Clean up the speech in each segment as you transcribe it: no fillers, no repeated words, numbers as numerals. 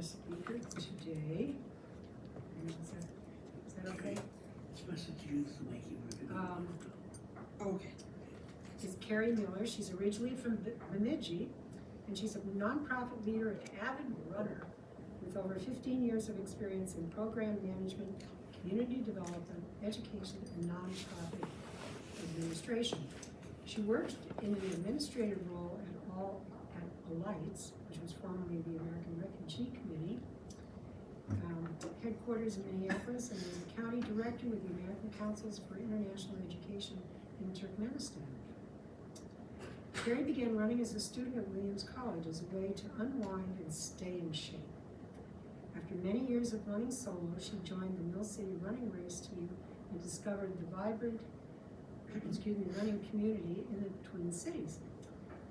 speaker today. Is that okay? Okay. Is Carrie Miller. She's originally from Bemidji, and she's a nonprofit leader and avid runner with over 15 years of experience in program management, community development, education, and nonprofit administration. She worked in an administrative role at Alight, which was formerly the American Refugee Committee, headquarters in Minneapolis, and was a county director with the American Councils for International Education in Turkmenistan. Carrie began running as a student at Williams College as a way to unwind and stay in shape. After many years of running solo, she joined the Mill City running race team and discovered the vibrant running community in the Twin Cities.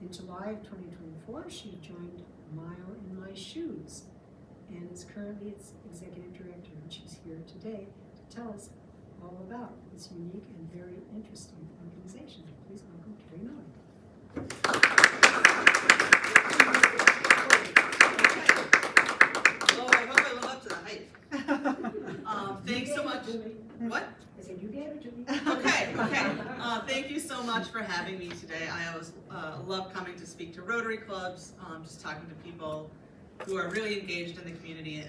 In July of 2024, she joined Mile in My Shoes and is currently its executive director, and she's here today to tell us all about this unique and very interesting organization. Please welcome Carrie Miller. Oh, I hope I live up to the hype. Thanks so much. What? I said, you gave it to me. Okay. Thank you so much for having me today. I always love coming to speak to Rotary clubs, just talking to people who are really engaged in the community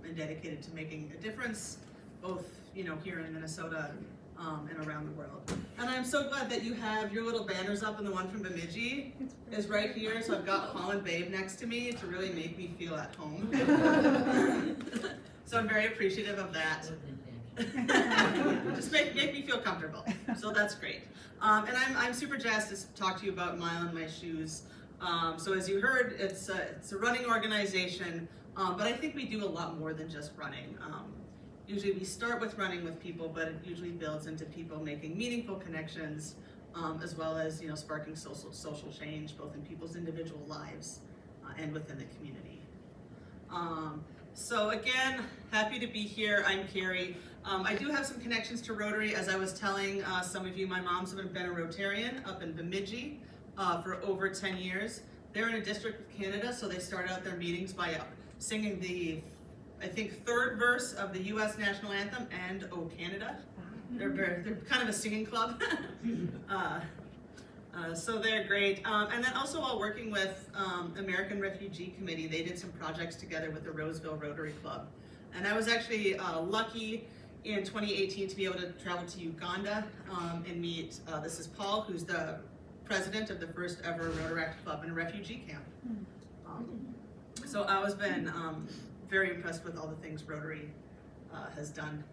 and dedicated to making a difference, both here in Minnesota and around the world. And I'm so glad that you have your little banners up, and the one from Bemidji is right here. So I've got Holland Babe next to me to really make me feel at home. So I'm very appreciative of that. Just make me feel comfortable. So that's great. And I'm super jazzed to talk to you about Mile in My Shoes. So as you heard, it's a running organization, but I think we do a lot more than just running. Usually we start with running with people, but it usually builds into people making meaningful connections, as well as sparking social change, both in people's individual lives and within the community. So again, happy to be here. I'm Carrie. I do have some connections to Rotary. As I was telling some of you, my mom's been a Rotarian up in Bemidji for over 10 years. They're in a district of Canada, so they start out their meetings by singing the, I think, third verse of the U.S. national anthem and "O Canada." They're kind of a singing club. So they're great. And then also while working with American Refugee Committee, they did some projects together with the Roseville Rotary Club. And I was actually lucky in 2018 to be able to travel to Uganda and meet, this is Paul, who's the president of the first ever Rotaract Club in a refugee camp. So I was been very impressed with all the things Rotary has done.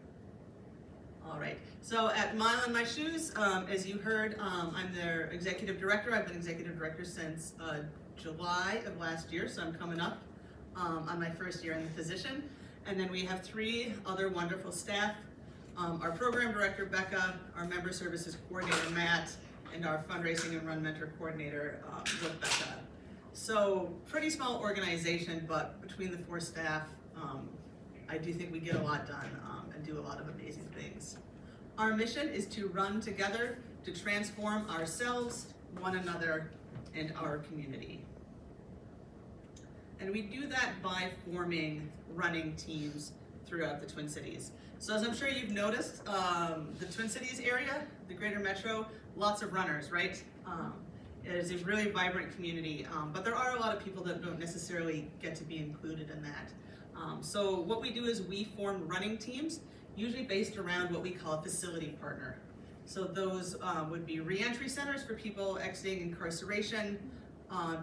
All right, so at Mile in My Shoes, as you heard, I'm their executive director. I've been executive director since July of last year, so I'm coming up on my first year in the position. And then we have 3 other wonderful staff, our program director, Becca, our member services coordinator, Matt, and our fundraising and run mentor coordinator, Rebecca. So pretty small organization, but between the 4 staff, I do think we get a lot done and do a lot of amazing things. Our mission is to run together to transform ourselves, one another, and our community. And we do that by forming running teams throughout the Twin Cities. So as I'm sure you've noticed, the Twin Cities area, the greater metro, lots of runners, right? It is a really vibrant community, but there are a lot of people that don't necessarily get to be included in that. So what we do is we form running teams, usually based around what we call a facility partner. So those would be reentry centers for people exiting incarceration,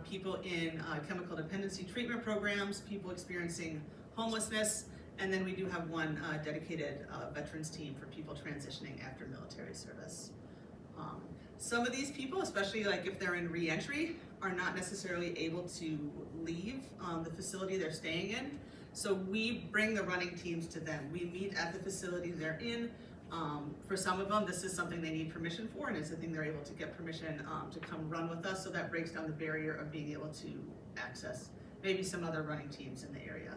people in chemical dependency treatment programs, people experiencing homelessness, and then we do have one dedicated veterans team for people transitioning after military service. Some of these people, especially like if they're in reentry, are not necessarily able to leave the facility they're staying in. So we bring the running teams to them. We meet at the facility they're in. For some of them, this is something they need permission for, and it's a thing they're able to get permission to come run with us, so that breaks down the barrier of being able to access maybe some other running teams in the area.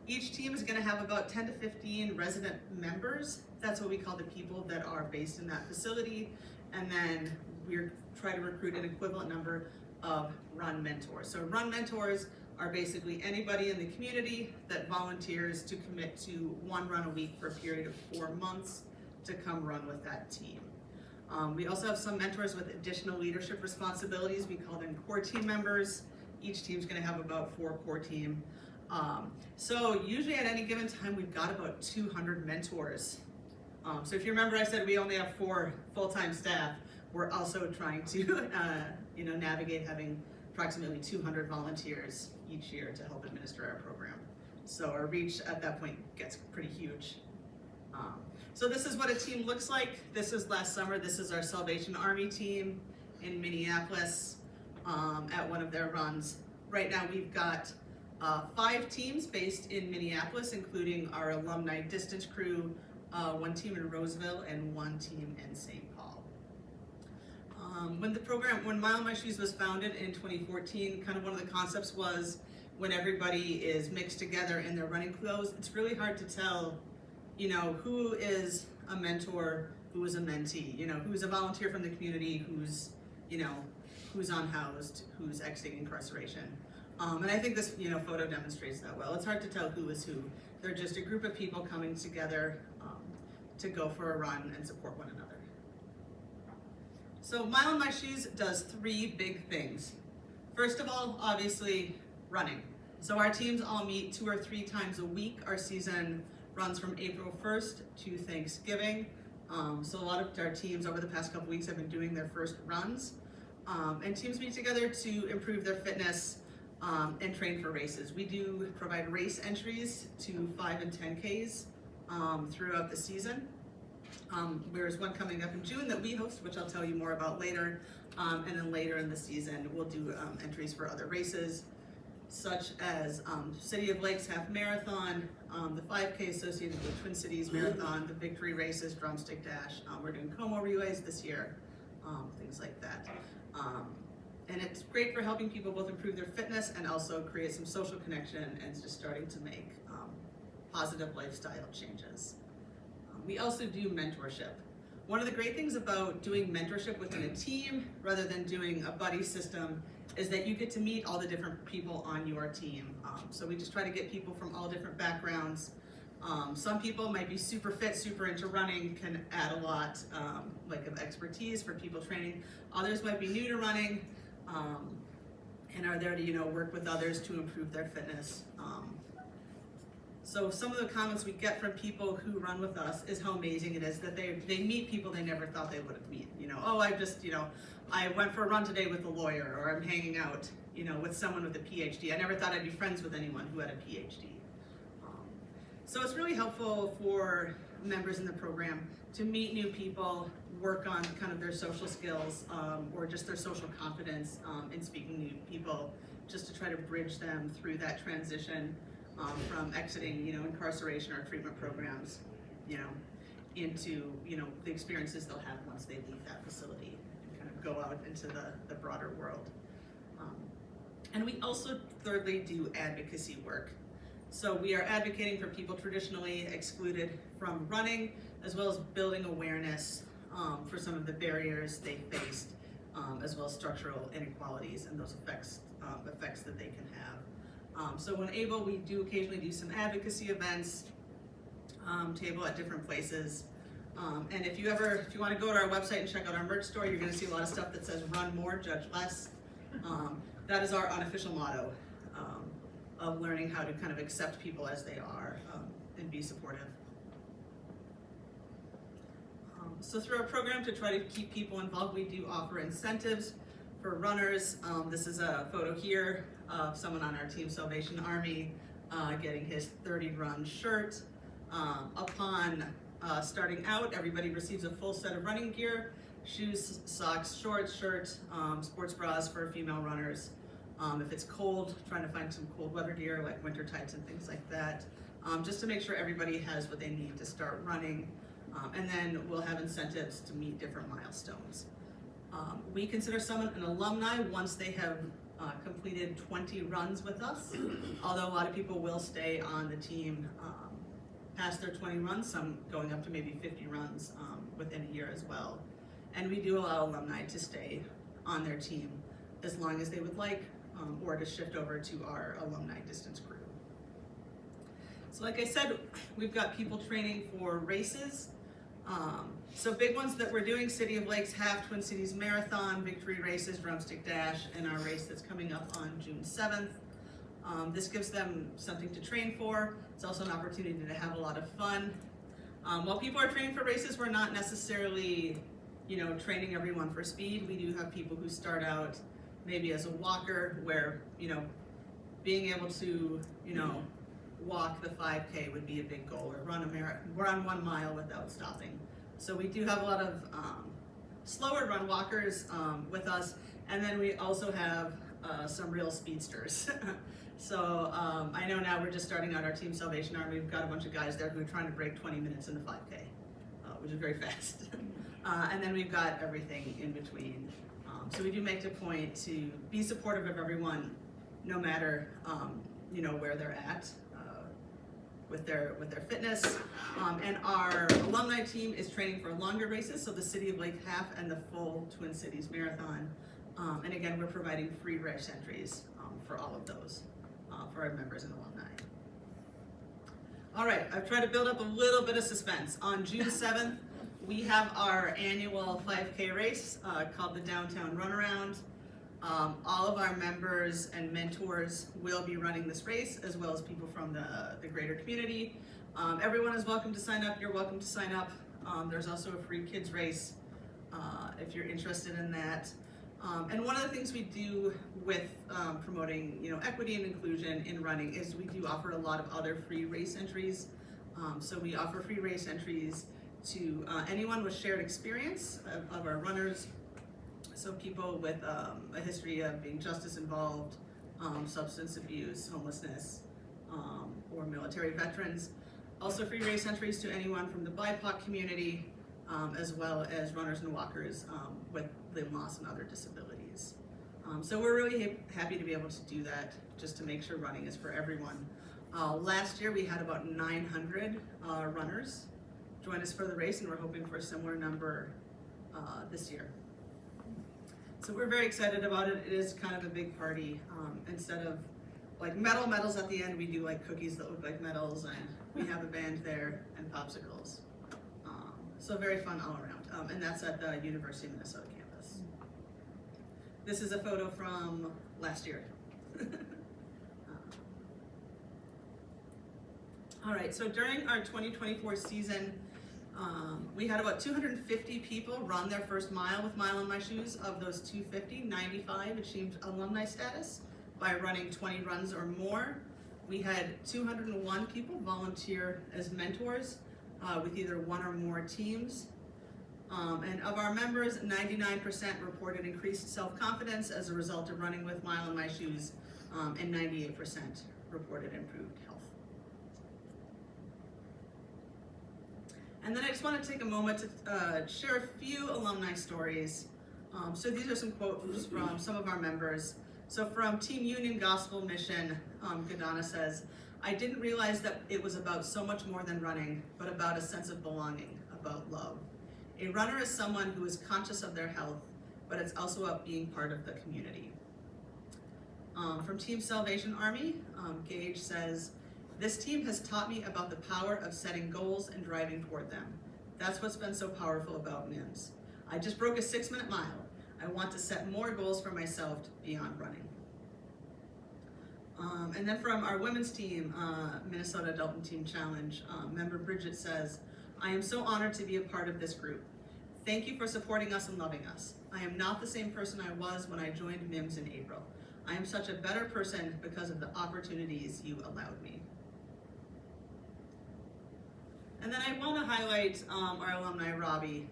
Each team is gonna have about 10 to 15 resident members. That's what we call the people that are based in that facility. And then we try to recruit an equivalent number of run mentors. So run mentors are basically anybody in the community that volunteers to commit to 1 run a week for a period of 4 months to come run with that team. We also have some mentors with additional leadership responsibilities. We call them core team members. Each team's gonna have about 4 core team. So usually at any given time, we've got about 200 mentors. So if you remember, I said we only have 4 full-time staff. We're also trying to navigate having approximately 200 volunteers each year to help administer our program. So our reach at that point gets pretty huge. So this is what a team looks like. This is last summer. This is our Salvation Army team in Minneapolis at one of their runs. Right now we've got 5 teams based in Minneapolis, including our alumni distance crew, 1 team in Roseville and 1 team in St. Paul. When Mile in My Shoes was founded in 2014, kind of one of the concepts was when everybody is mixed together in their running clothes, it's really hard to tell, who is a mentor, who is a mentee, who's a volunteer from the community, who's unhoused, who's exiting incarceration. And I think this, photo demonstrates that well. It's hard to tell who is who. They're just a group of people coming together to go for a run and support one another. So Mile in My Shoes does 3 big things. First of all, obviously, running. So our teams all meet 2 or 3 times a week. Our season runs from April 1st to Thanksgiving. So a lot of our teams over the past couple weeks have been doing their first runs. And teams meet together to improve their fitness and train for races. We do provide race entries to 5 and 10Ks throughout the season. There's one coming up in June that we host, which I'll tell you more about later. And then later in the season, we'll do entries for other races, such as City of Lakes Half Marathon, the 5K associated with Twin Cities Marathon, the Victory Races, Drumstick Dash. We're doing Como relays this year, things like that. And it's great for helping people both improve their fitness and also create some social connection and just starting to make positive lifestyle changes. We also do mentorship. One of the great things about doing mentorship within a team rather than doing a buddy system is that you get to meet all the different people on your team. So we just try to get people from all different backgrounds. Some people might be super fit, super into running, can add a lot of expertise for people training. Others might be new to running and are there to work with others to improve their fitness. So some of the comments we get from people who run with us is how amazing it is that they meet people they never thought they would have met. I went for a run today with a lawyer, or I'm hanging out, with someone with a PhD. I never thought I'd be friends with anyone who had a PhD. So it's really helpful for members in the program to meet new people, work on kind of their social skills, or just their social confidence in speaking to new people, just to try to bridge them through that transition from exiting, incarceration or treatment programs, into, the experiences they'll have once they leave that facility and kind of go out into the broader world. And we also, thirdly, do advocacy work. So we are advocating for people traditionally excluded from running, as well as building awareness for some of the barriers they faced, as well as structural inequalities and those effects that they can have. So when able, we do occasionally do some advocacy events, table at different places. And if you want to go to our website and check out our merch store, you're going to see a lot of stuff that says "Run more, judge less." That is our unofficial motto of learning how to kind of accept people as they are and be supportive. So through our program to try to keep people involved, we do offer incentives for runners. This is a photo here of someone on our team, Salvation Army, getting his 30-run shirt. Upon starting out, everybody receives a full set of running gear: shoes, socks, shorts, shirt, sports bras for female runners. If it's cold, trying to find some cold weather gear like winter tights and things like that, just to make sure everybody has what they need to start running. And then we'll have incentives to meet different milestones. We consider someone an alumni once they have completed 20 runs with us, although a lot of people will stay on the team past their 20 runs, some going up to maybe 50 runs within a year as well. And we do allow alumni to stay on their team as long as they would like. or to shift over to our alumni distance crew. So like I said, we've got people training for races. So big ones that we're doing: City of Lakes Half, Twin Cities Marathon, Victory Races, Drumstick Dash, and our race that's coming up on June 7th. This gives them something to train for. It's also an opportunity to have a lot of fun. While people are training for races, we're not necessarily, training everyone for speed. We do have people who start out maybe as a walker, where, being able to, walk the 5K would be a big goal, or run a marathon, run 1 mile without stopping. So we do have a lot of slower run walkers with us, and then we also have some real speedsters. So I know now we're just starting out our Team Salvation Army. We've got a bunch of guys there who are trying to break 20 minutes in the 5K, which is very fast. And then we've got everything in between. So we do make it a point to be supportive of everyone, no matter where they're at with their fitness. And our alumni team is training for longer races, so the City of Lake Half and the full Twin Cities Marathon. And again, we're providing free race entries for all of those for our members and alumni. All right, I've tried to build up a little bit of suspense. On June 7th, we have our annual 5K race called the Downtown Runaround. All of our members and mentors will be running this race, as well as people from the greater community. Everyone is welcome to sign up. You're welcome to sign up. There's also a free kids race if you're interested in that. And one of the things we do with promoting, equity and inclusion in running is we do offer a lot of other free race entries. So we offer free race entries to anyone with shared experience of our runners. So people with a history of being justice involved, substance abuse, homelessness, or military veterans. Also free race entries to anyone from the BIPOC community, as well as runners and walkers with limb loss and other disabilities. So we're really happy to be able to do that, just to make sure running is for everyone. Last year we had about 900 runners join us for the race, and we're hoping for a similar number this year. So we're very excited about it. It is kind of a big party. Instead of like medals at the end, we do like cookies that look like medals, and we have a band there and popsicles. So very fun all around. And that's at the University of Minnesota campus. This is a photo from last year. All right, so during our 2024 season, we had about 250 people run their first mile with Mile in My Shoes. Of those 250, 95 achieved alumni status by running 20 runs or more. We had 201 people volunteer as mentors with either one or more teams. And of our members, 99% reported increased self-confidence as a result of running with Mile in My Shoes, and 98% reported improved health. And then I just want to take a moment to share a few alumni stories. So these are some quotes from some of our members. So from Team Union Gospel Mission, Gadana says, "I didn't realize that it was about so much more than running, but about a sense of belonging, about love. A runner is someone who is conscious of their health, but it's also about being part of the community." From Team Salvation Army, Gage says, "This team has taught me about the power of setting goals and driving toward them. That's what's been so powerful about MIMS. I just broke a 6-minute mile. I want to set more goals for myself beyond running." And then from our women's team, Minnesota Adult Team Challenge, member Bridget says, "I am so honored to be a part of this group. Thank you for supporting us and loving us. I am not the same person I was when I joined MIMS in April. I am such a better person because of the opportunities you allowed me." And then I want to highlight our alumni, Robbie,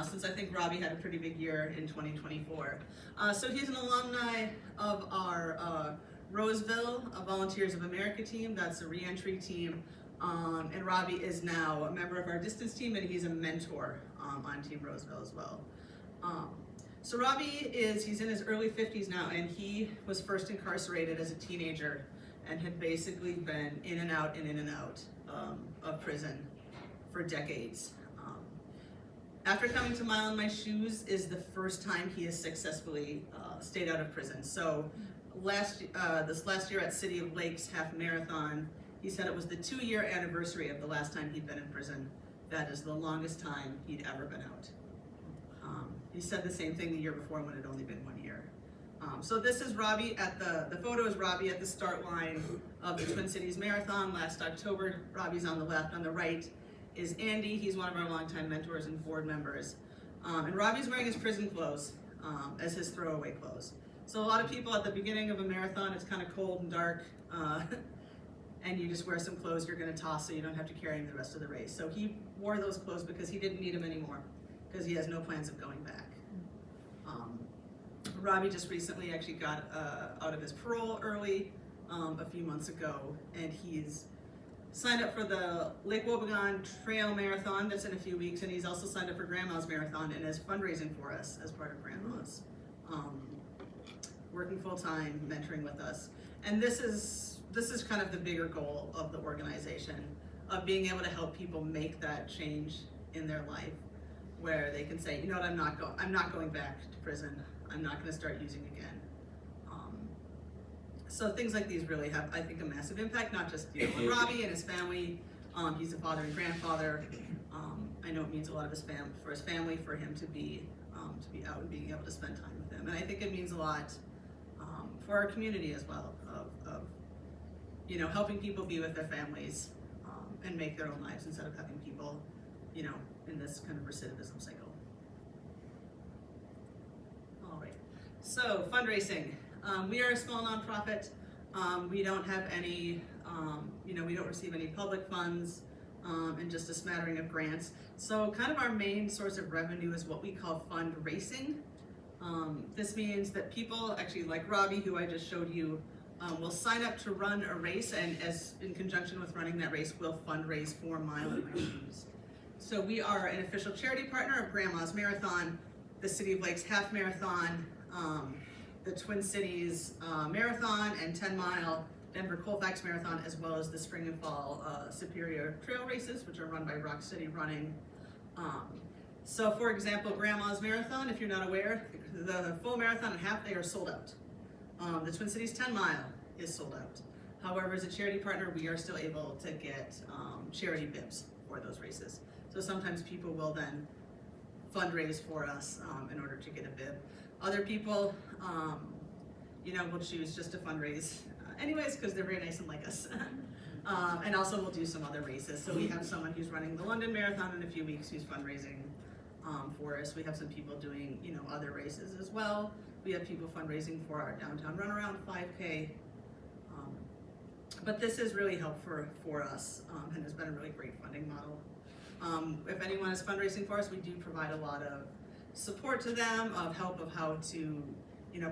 since I think Robbie had a pretty big year in 2024. So he's an alumni of our Roseville Volunteers of America team. That's a re-entry team. And Robbie is now a member of our distance team, and he's a mentor on Team Roseville as well. So Robbie he's in his early 50s now, and he was first incarcerated as a teenager and had basically been in and out of prison for decades. After coming to Mile in My Shoes is the first time he has successfully stayed out of prison. So this last year at City of Lakes Half Marathon, he said it was the 2-year anniversary of the last time he'd been in prison. That is the longest time he'd ever been out. He said the same thing the year before when it had only been 1 year. So this is Robbie at the photo is Robbie at the start line of the Twin Cities Marathon last October. Robbie's on the left. On the right is Andy. He's one of our longtime mentors and board members. And Robbie's wearing his prison clothes as his throwaway clothes. So a lot of people at the beginning of a marathon, it's kind of cold and dark, and you just wear some clothes you're going to toss so you don't have to carry them the rest of the race. So he wore those clothes because he didn't need them anymore, because he has no plans of going back. Robbie just recently actually got out of his parole early a few months ago, and he's signed up for the Lake Wobegon Trail Marathon that's in a few weeks, and he's also signed up for Grandma's Marathon and is fundraising for us as part of Grandma's. Working full-time, mentoring with us. And this is kind of the bigger goal of the organization, of being able to help people make that change in their life, where they can say, you know what, I'm not going back to prison. I'm not going to start using again. So things like these really have, I think, a massive impact, not just on Robbie and his family. He's a father and grandfather. I know it means a lot of for his family, for him to be out and being able to spend time with them. And I think it means a lot for our community as well, of helping people be with their families and make their own lives instead of having people, in this kind of recidivism cycle. All right, so fundraising. We are a small nonprofit. We don't have any, we don't receive any public funds and just a smattering of grants. So kind of our main source of revenue is what we call fundraising. This means that people, actually like Robbie, who I just showed you, will sign up to run a race, and as in conjunction with running that race, we'll fundraise for Mile in My Shoes. So we are an official charity partner of Grandma's Marathon, the City of Lakes Half Marathon, the Twin Cities Marathon, and 10-mile Denver Colfax Marathon, as well as the spring and fall Superior Trail races, which are run by Rock City Running. So for example, Grandma's Marathon, if you're not aware, the full marathon and half, they are sold out. The Twin Cities 10-mile is sold out. However, as a charity partner, we are still able to get charity bibs for those races. So sometimes people will then fundraise for us in order to get a bib. Other people, will choose just to fundraise anyways, because they're very nice and like us. And also we'll do some other races. So we have someone who's running the London Marathon in a few weeks who's fundraising for us. We have some people doing, other races as well. We have people fundraising for our downtown runaround 5K. But this is really helpful for us and has been a really great funding model. If anyone is fundraising for us, we do provide a lot of support to them, of help of how to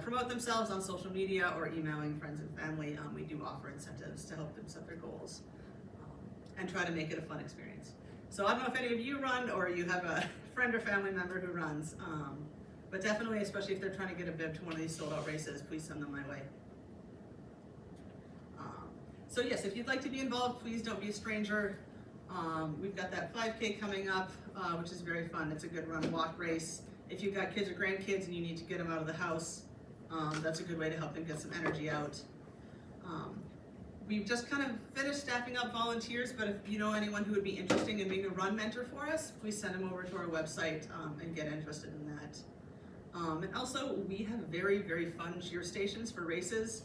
promote themselves on social media or emailing friends and family. We do offer incentives to help them set their goals and try to make it a fun experience. So I don't know if any of you run or you have a friend or family member who runs, but definitely, especially if they're trying to get a bib to one of these sold out races, please send them my way. So yes, if you'd like to be involved, please don't be a stranger. We've got that 5K coming up, which is very fun. It's a good run walk race. If you've got kids or grandkids and you need to get them out of the house, that's a good way to help them get some energy out. We've just kind of finished staffing up volunteers, but if you know anyone who would be interested in being a run mentor for us, please send them over to our website and get interested in that. And also, we have very, very fun cheer stations for races.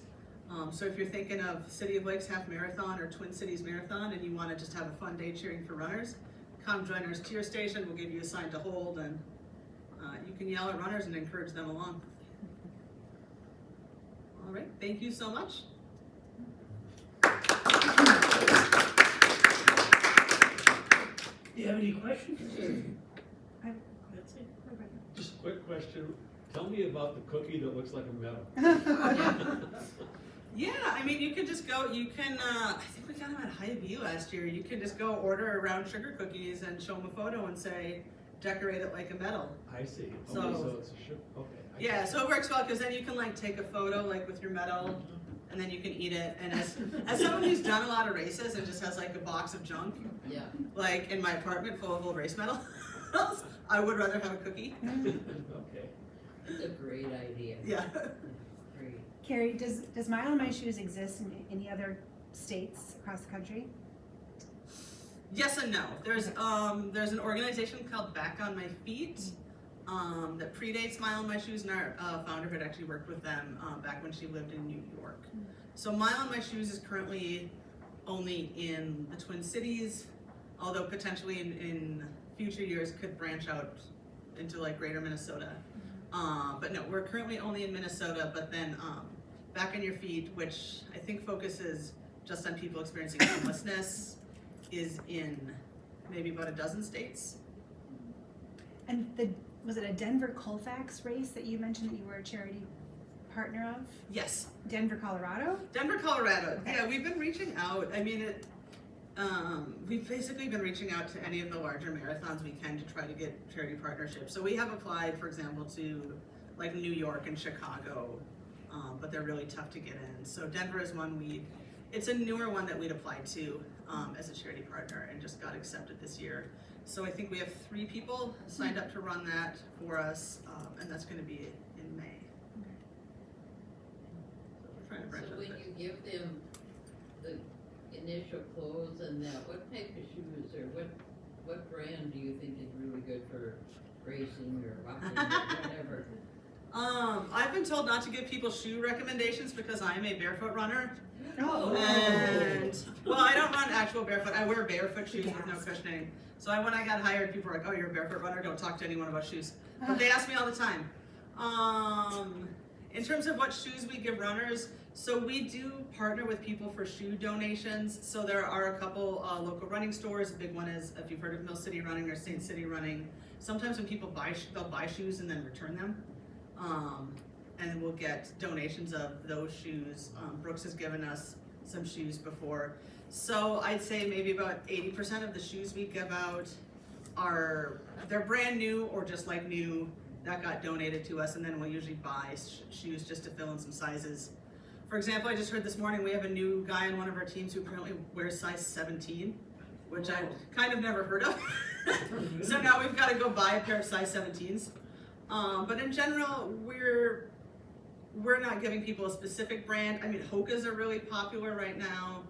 So if you're thinking of City of Lakes Half Marathon or Twin Cities Marathon and you want to just have a fun day cheering for runners, come join our cheer station. We'll give you a sign to hold, and you can yell at runners and encourage them along. All right, thank you so much. Do you have any questions? That's it. Just a quick question. Tell me about the cookie that looks like a medal. Yeah, I mean, you can just go, I think we got them at Hy-Vee last year. You can just go order a round sugar cookies and show them a photo and say, decorate it like a medal. I see. So- Okay, so it's a sugar, okay. Yeah, so it works well because then you can take a photo with your medal and then you can eat it. And as someone who's done a lot of races and just has a box of junk, in my apartment full of old race medals, I would rather have a cookie. Okay. It's a great idea. Yeah. Great. Carrie, does Mile in My Shoes exist in any other states across the country? Yes and no. There's an organization called Back on My Feet that predates Mile in My Shoes, and our founder had actually worked with them back when she lived in New York. So Mile in My Shoes is currently only in the Twin Cities, although potentially in future years could branch out into like greater Minnesota. But no, we're currently only in Minnesota, but then Back on Your Feet, which I think focuses just on people experiencing homelessness, is in maybe about a dozen states. And was it a Denver Colfax race that you mentioned that you were a charity partner of? Yes. Denver, Colorado? Denver, Colorado. Okay. Yeah, we've been reaching out. I mean, we've basically been reaching out to any of the larger marathons we can to try to get charity partnerships. So we have applied, for example, to like New York and Chicago, but they're really tough to get in. So Denver is one it's a newer one that we'd applied to as a charity partner and just got accepted this year. So I think we have 3 people signed up to run that for us, and that's going to be in May. So we're trying to branch So out when there. you give them the initial clothes and that, what type of shoes or what brand do you think is really good for racing or walking or whatever? I've been told not to give people shoe recommendations because I'm a barefoot runner. Oh. And, well, I don't run actual barefoot. I wear barefoot shoes with no cushioning. So when I got hired, people were like, oh, you're a barefoot runner? Don't talk to anyone about shoes. But they ask me all the time. In terms of what shoes we give runners, so we do partner with people for shoe donations. So there are a couple local running stores. A big one is, if you've heard of Mill City Running or Saint City Running. Sometimes when people buy, they'll buy shoes and then return them. And we'll get donations of those shoes. Brooks has given us some shoes before. So I'd say maybe about 80% of the shoes we give out they're brand new or just like new that got donated to us, and then we'll usually buy shoes just to fill in some sizes. For example, I just heard this morning we have a new guy on one of our teams who currently wears size 17, which I've kind of never heard of. So now we've got to go buy a pair of size 17s. But in general, we're not giving people a specific brand. I mean, Hoka's are really popular right now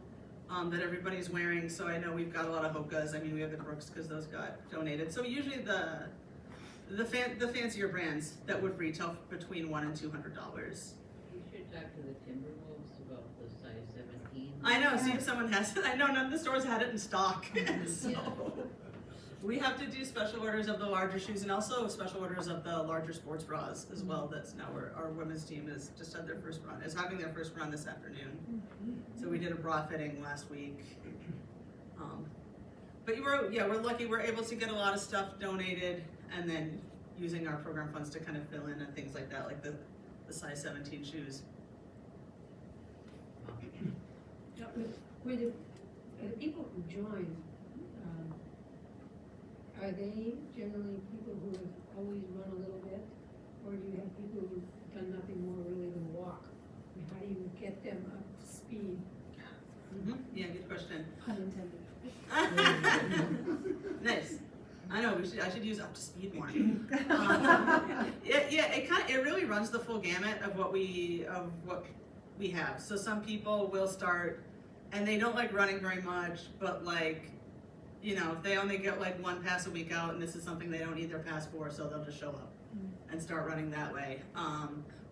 that everybody's wearing. So I know we've got a lot of Hoka's. I mean, we have the Brooks because those got donated. So usually the fancier brands that would retail between $100 and $200. You should talk to the Timberwolves about the size 17. I know. See if someone has it. I know none of the stores had it in stock. So we have to do special orders of the larger shoes and also special orders of the larger sports bras as well. That's now our women's team is having their first run this afternoon. So we did a bra fitting last week. But we're lucky. We're able to get a lot of stuff donated and then using our program funds to kind of fill in and things like that, like the size 17 shoes. Were the people who join, are they generally people who have always run a little bit? Or do you have people who've done nothing more really than walk? And how do you get them up to speed? Yeah, good question. Unintended. Nice. I know, I should use up to speed more. It really runs the full gamut of what we have. So some people will start and they don't like running very much, but like, if they only get like 1 pass a week out and this is something they don't need their pass for, so they'll just show up and start running that way.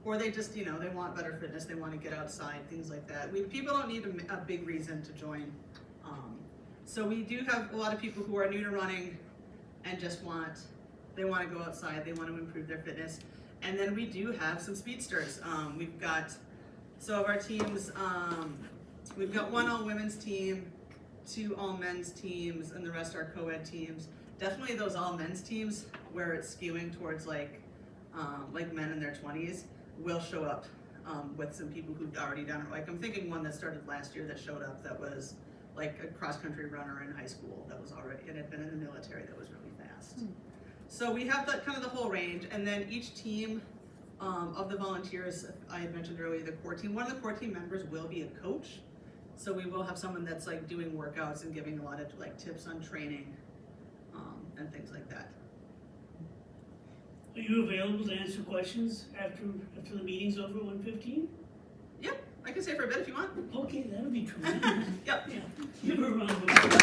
Or they just, they want better fitness, they want to get outside, things like that. People don't need a big reason to join. So we do have a lot of people who are new to running and just they want to go outside, they want to improve their fitness. And then we do have some speedsters. We've got, so of our teams, we've got 1 all-women's team, 2 all-men's teams, and the rest are co-ed teams. Definitely those all-men's teams where it's skewing towards like men in their 20s will show up with some people who've already done it. Like I'm thinking one that started last year that showed up that was like a cross-country runner in high school that was already, and had been in the military that was really fast. So we have that kind of the whole range, and then each team of the volunteers, I had mentioned earlier, the core team, one of the core team members will be a coach. So we will have someone that's like doing workouts and giving a lot of like tips on training and things like that. Are you available to answer questions after the meeting's over at 1:15? I can stay for a bit if you want. Okay, that'll be tremendous. Yep. Yeah. Give her a round of applause.